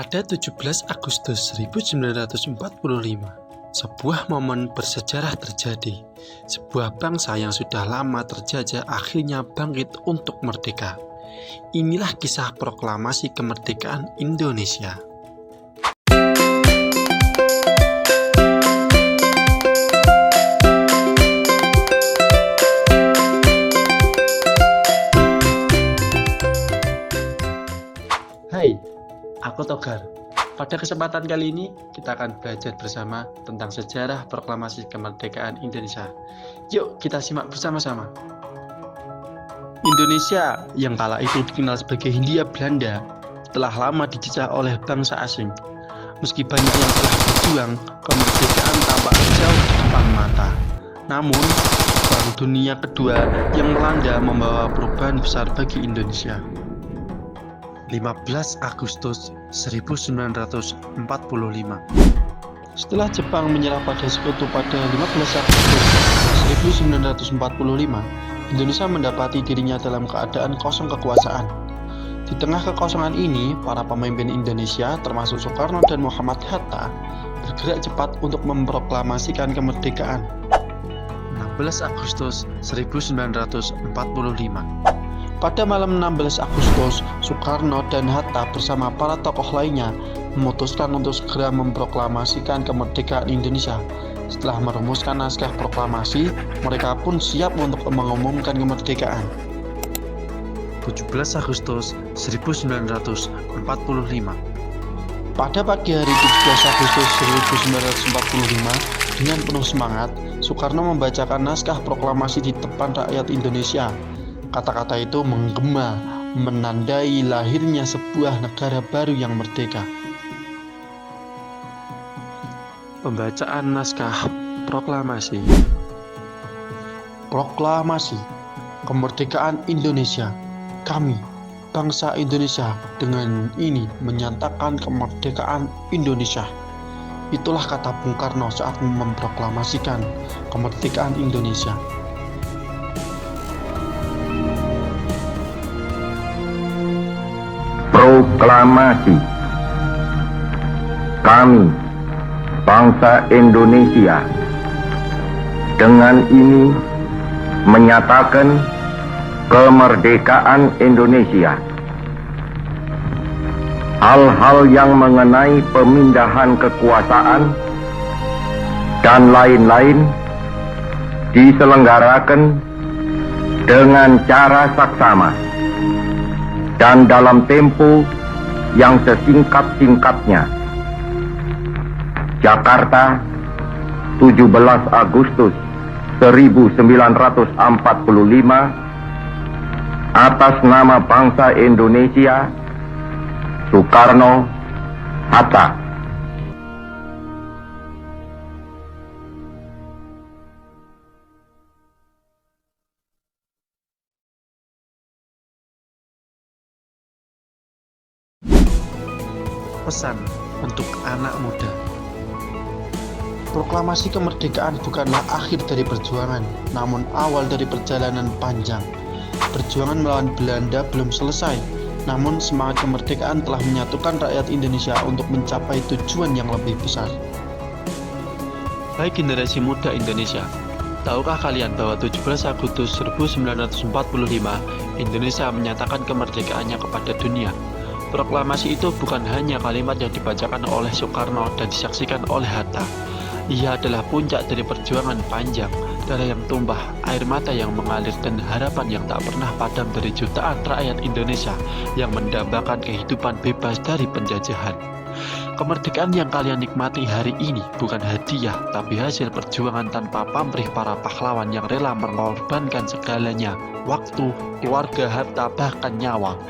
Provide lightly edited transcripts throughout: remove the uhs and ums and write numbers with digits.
Pada 17 Agustus 1945, sebuah momen bersejarah terjadi. Sebuah bangsa yang sudah lama terjajah akhirnya bangkit untuk merdeka. Inilah kisah proklamasi kemerdekaan Indonesia. Hai, aku Togar. Pada kesempatan kali ini, kita akan belajar bersama tentang sejarah proklamasi kemerdekaan Indonesia. Yuk, kita simak bersama-sama. Indonesia yang kala itu dikenal sebagai Hindia Belanda telah lama dijajah oleh bangsa asing. Meski banyak yang telah berjuang, kemerdekaan tampak jauh di depan mata. Namun, Perang Dunia Kedua yang melanda membawa perubahan besar bagi Indonesia. 15 Agustus 1945. Setelah Jepang menyerah pada sekutu pada 15 Agustus 1945, Indonesia mendapati dirinya dalam keadaan kosong kekuasaan. Di tengah kekosongan ini, para pemimpin Indonesia termasuk Soekarno dan Muhammad Hatta bergerak cepat untuk memproklamasikan kemerdekaan. 16 Agustus 1945. Pada malam 16 Agustus, Soekarno dan Hatta bersama para tokoh lainnya memutuskan untuk segera memproklamasikan kemerdekaan Indonesia. Setelah merumuskan naskah proklamasi, mereka pun siap untuk mengumumkan kemerdekaan. 17 Agustus 1945. Pada pagi hari 17 Agustus 1945, dengan penuh semangat, Soekarno membacakan naskah proklamasi di depan rakyat Indonesia. Kata-kata itu menggema, menandai lahirnya sebuah negara baru yang merdeka. Pembacaan naskah proklamasi. Proklamasi kemerdekaan Indonesia. Kami, bangsa Indonesia, dengan ini menyatakan kemerdekaan Indonesia. Itulah kata Bung Karno saat memproklamasikan kemerdekaan Indonesia. Proklamasi. Kami, bangsa Indonesia, dengan ini menyatakan kemerdekaan Indonesia. Hal-hal yang mengenai pemindahan kekuasaan dan lain-lain diselenggarakan dengan cara saksama dan dalam tempo yang sesingkat-singkatnya. Jakarta, 17 Agustus 1945, atas nama bangsa Indonesia, Soekarno, Hatta. Pesan untuk anak muda. Proklamasi kemerdekaan bukanlah akhir dari perjuangan, namun awal dari perjalanan panjang. Perjuangan melawan Belanda belum selesai, namun semangat kemerdekaan telah menyatukan rakyat Indonesia untuk mencapai tujuan yang lebih besar. Hai generasi muda Indonesia, tahukah kalian bahwa 17 Agustus 1945 Indonesia menyatakan kemerdekaannya kepada dunia? Proklamasi itu bukan hanya kalimat yang dibacakan oleh Soekarno dan disaksikan oleh Hatta. Ia adalah puncak dari perjuangan panjang, darah yang tumpah, air mata yang mengalir, dan harapan yang tak pernah padam dari jutaan rakyat Indonesia yang mendambakan kehidupan bebas dari penjajahan. Kemerdekaan yang kalian nikmati hari ini bukan hadiah, tapi hasil perjuangan tanpa pamrih para pahlawan yang rela mengorbankan segalanya, waktu, keluarga, harta, bahkan nyawa.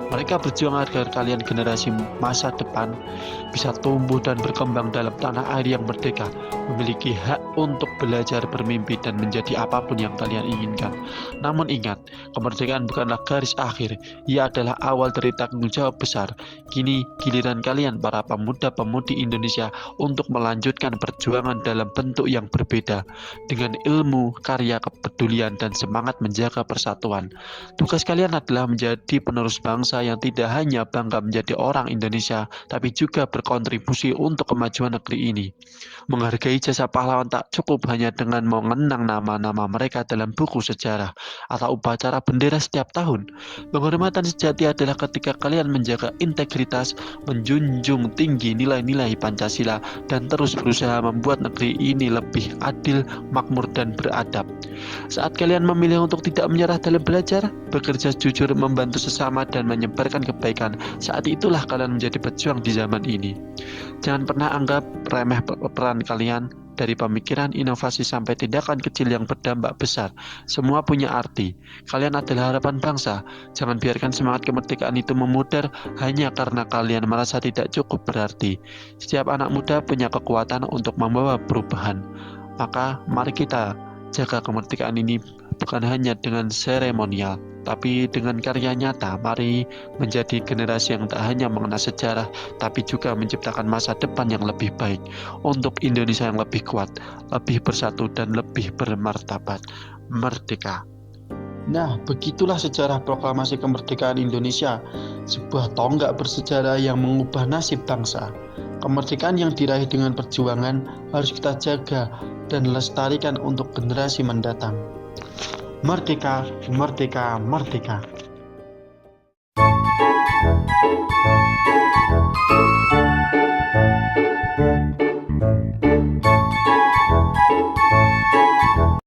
Mereka berjuang agar kalian generasi masa depan bisa tumbuh dan berkembang dalam tanah air yang merdeka, memiliki hak untuk belajar, bermimpi, dan menjadi apapun yang kalian inginkan. Namun ingat, kemerdekaan bukanlah garis akhir, ia adalah awal dari tanggung jawab besar. Kini giliran kalian para pemuda-pemudi Indonesia untuk melanjutkan perjuangan dalam bentuk yang berbeda, dengan ilmu, karya, kepedulian, dan semangat menjaga persatuan. Tugas kalian adalah menjadi penerus bangsa yang tidak hanya bangga menjadi orang Indonesia, tapi juga berkontribusi untuk kemajuan negeri ini. Menghargai jasa pahlawan tak cukup hanya dengan mengenang nama-nama mereka dalam buku sejarah atau upacara bendera setiap tahun. Penghormatan sejati adalah ketika kalian menjaga integritas, menjunjung tinggi nilai-nilai Pancasila, dan terus berusaha membuat negeri ini lebih adil, makmur, dan beradab. Saat kalian memilih untuk tidak menyerah dalam belajar, bekerja jujur, membantu sesama, dan menyebarkan kebaikan, saat itulah kalian menjadi pejuang di zaman ini. Jangan pernah anggap remeh peran kalian, dari pemikiran, inovasi, sampai tindakan kecil yang berdampak besar. Semua punya arti. Kalian adalah harapan bangsa. Jangan biarkan semangat kemerdekaan itu memudar hanya karena kalian merasa tidak cukup berarti. Setiap anak muda punya kekuatan untuk membawa perubahan. Maka mari kita jaga kemerdekaan ini bukan hanya dengan seremonial, tapi dengan karya nyata. Mari menjadi generasi yang tak hanya mengenal sejarah, tapi juga menciptakan masa depan yang lebih baik untuk Indonesia yang lebih kuat, lebih bersatu, dan lebih bermartabat. Merdeka! Nah, begitulah sejarah proklamasi kemerdekaan Indonesia, sebuah tonggak bersejarah yang mengubah nasib bangsa. Kemerdekaan yang diraih dengan perjuangan harus kita jaga dan lestarikan untuk generasi mendatang. Merdeka, merdeka, merdeka.